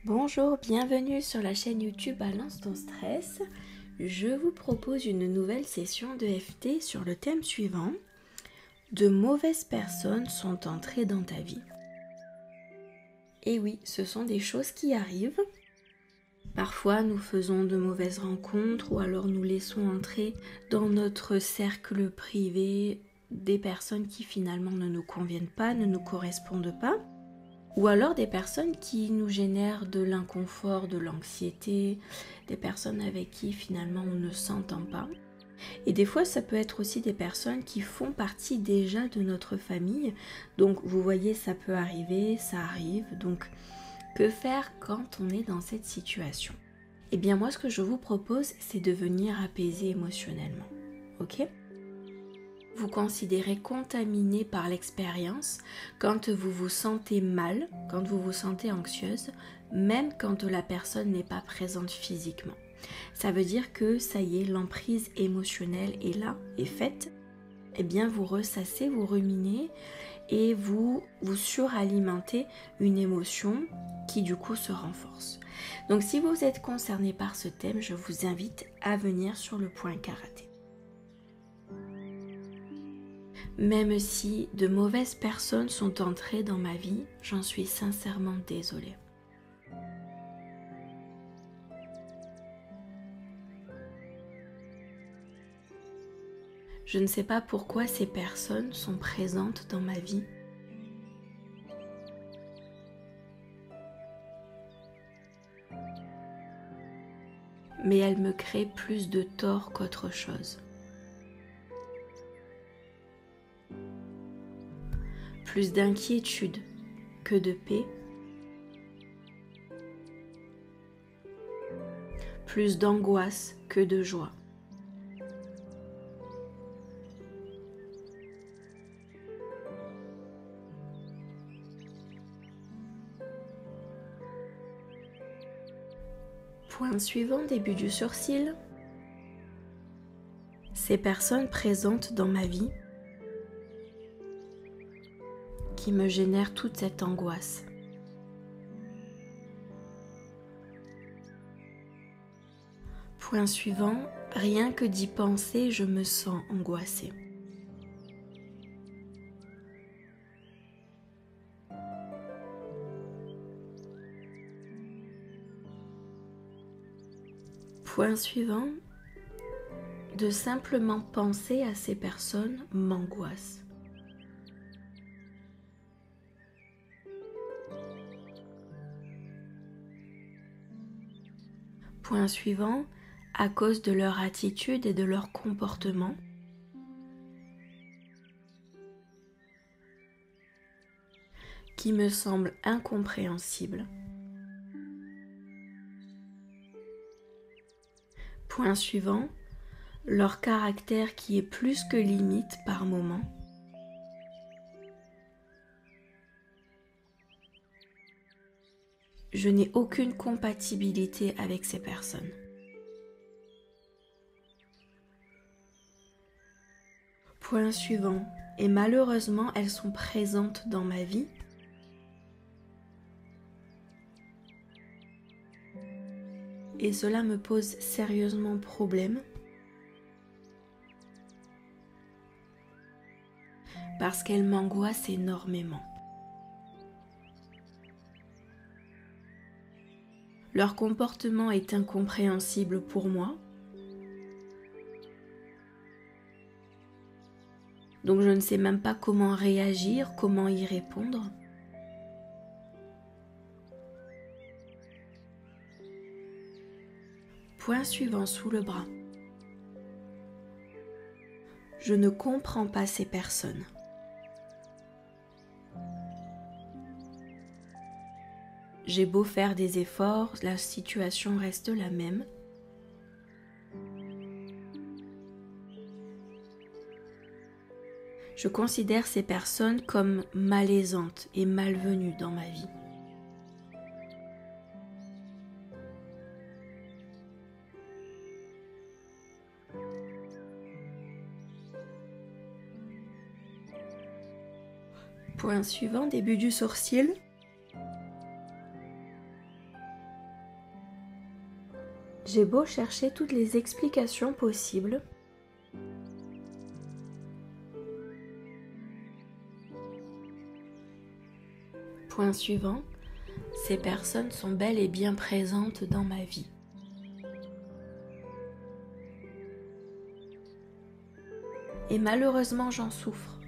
Bonjour, bienvenue sur la chaîne YouTube Balance ton stress. Je vous propose une nouvelle session de FT sur le thème suivant. De mauvaises personnes sont entrées dans ta vie. Et oui, ce sont des choses qui arrivent. Parfois, nous faisons de mauvaises rencontres ou alors nous laissons entrer dans notre cercle privé des personnes qui finalement ne nous conviennent pas, ne nous correspondent pas. Ou alors des personnes qui nous génèrent de l'inconfort, de l'anxiété, des personnes avec qui finalement on ne s'entend pas. Et des fois ça peut être aussi des personnes qui font partie déjà de notre famille. Donc vous voyez, ça peut arriver, ça arrive. Donc que faire quand on est dans cette situation? Eh bien moi ce que je vous propose, c'est de venir apaiser émotionnellement. Ok ? Vous considérez contaminé par l'expérience quand vous vous sentez mal, quand vous vous sentez anxieuse, même quand la personne n'est pas présente physiquement. Ça veut dire que ça y est, l'emprise émotionnelle est là, est faite. Eh bien vous ressassez, vous ruminez et vous suralimentez une émotion qui du coup se renforce. Donc si vous êtes concerné par ce thème, je vous invite à venir sur le point karaté. Même si de mauvaises personnes sont entrées dans ma vie, j'en suis sincèrement désolée. Je ne sais pas pourquoi ces personnes sont présentes dans ma vie. Mais elles me créent plus de tort qu'autre chose. Plus d'inquiétude que de paix. Plus d'angoisse que de joie. Point suivant, début du sourcil. Ces personnes présentes dans ma vie qui me génèrent toute cette angoisse. Point suivant, rien que d'y penser, je me sens angoissée. Point suivant, de simplement penser à ces personnes m'angoisse. Point suivant, à cause de leur attitude et de leur comportement, qui me semble incompréhensible. Point suivant, leur caractère qui est plus que limite par moment. Je n'ai aucune compatibilité avec ces personnes. Point suivant, et malheureusement elles sont présentes dans ma vie. Et cela me pose sérieusement problème parce qu'elles m'angoissent énormément. Leur comportement est incompréhensible pour moi. Donc je ne sais même pas comment réagir, comment y répondre. Point suivant sous le bras. Je ne comprends pas ces personnes. J'ai beau faire des efforts, la situation reste la même. Je considère ces personnes comme malaisantes et malvenues dans ma vie. Point suivant, début du sourcil. J'ai beau chercher toutes les explications possibles, point suivant, ces personnes sont bel et bien présentes dans ma vie. Et malheureusement, j'en souffre.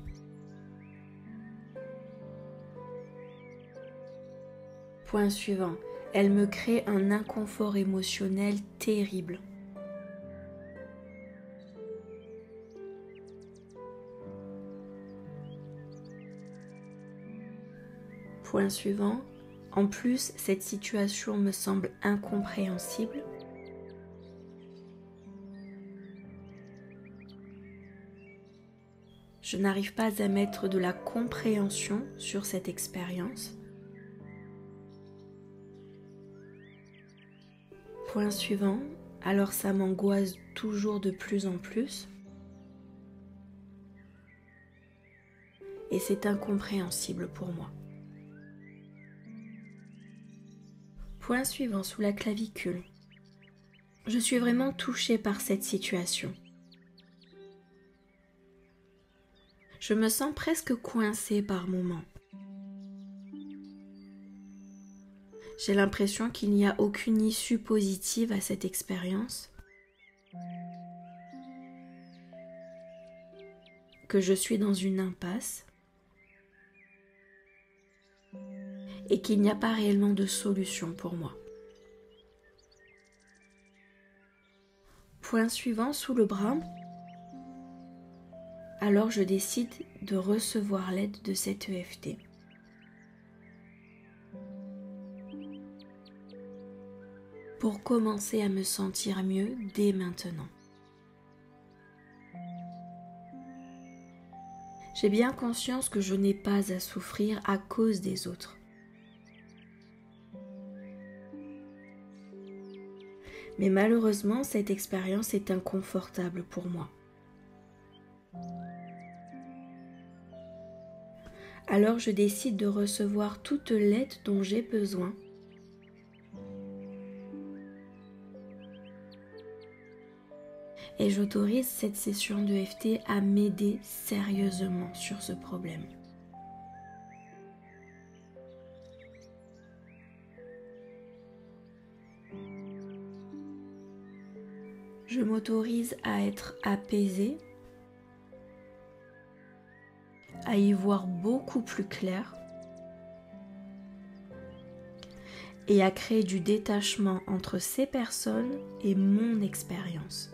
Point suivant, elles me créent un inconfort émotionnel terrible. Point suivant, en plus, cette situation me semble incompréhensible. Je n'arrive pas à mettre de la compréhension sur cette expérience. Point suivant, alors ça m'angoisse toujours de plus en plus. Et c'est incompréhensible pour moi. Point suivant, sous la clavicule. Je suis vraiment touchée par cette situation. Je me sens presque coincée par moments. J'ai l'impression qu'il n'y a aucune issue positive à cette expérience, que je suis dans une impasse et qu'il n'y a pas réellement de solution pour moi. Point suivant, sous le bras. Alors je décide de recevoir l'aide de cette EFT. Pour commencer à me sentir mieux dès maintenant. J'ai bien conscience que je n'ai pas à souffrir à cause des autres. Mais malheureusement, cette expérience est inconfortable pour moi. Alors je décide de recevoir toute l'aide dont j'ai besoin. Et j'autorise cette session d'EFT à m'aider sérieusement sur ce problème. Je m'autorise à être apaisée, à y voir beaucoup plus clair et à créer du détachement entre ces personnes et mon expérience.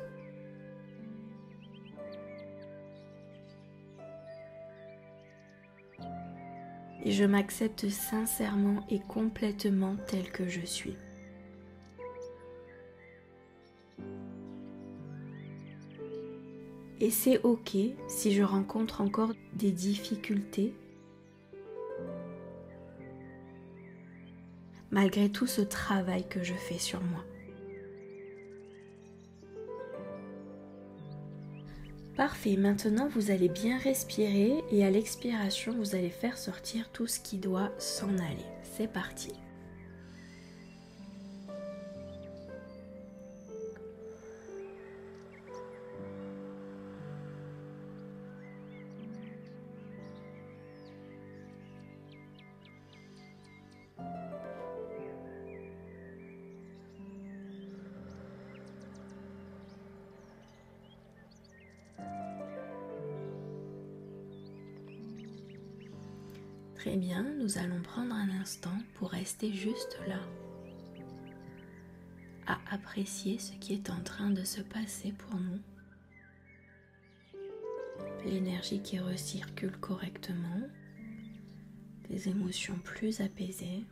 Et je m'accepte sincèrement et complètement tel que je suis. Et c'est ok si je rencontre encore des difficultés, malgré tout ce travail que je fais sur moi. Parfait, maintenant vous allez bien respirer et à l'expiration vous allez faire sortir tout ce qui doit s'en aller. C'est parti. Très bien, nous allons prendre un instant pour rester juste là, à apprécier ce qui est en train de se passer pour nous. L'énergie qui recircule correctement, des émotions plus apaisées,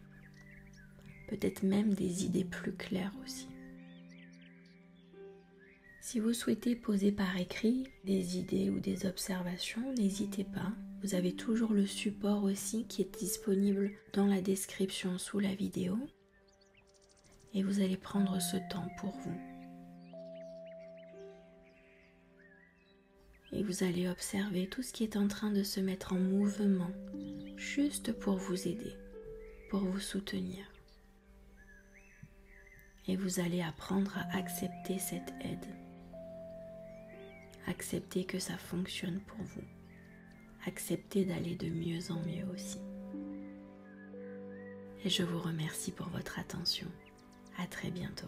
peut-être même des idées plus claires aussi. Si vous souhaitez poser par écrit des idées ou des observations, n'hésitez pas. Vous avez toujours le support aussi qui est disponible dans la description sous la vidéo. Et vous allez prendre ce temps pour vous. Et vous allez observer tout ce qui est en train de se mettre en mouvement, juste pour vous aider, pour vous soutenir. et vous allez apprendre à accepter cette aide. Accepter que ça fonctionne pour vous. Accepter d'aller de mieux en mieux aussi. Et je vous remercie pour votre attention. À très bientôt.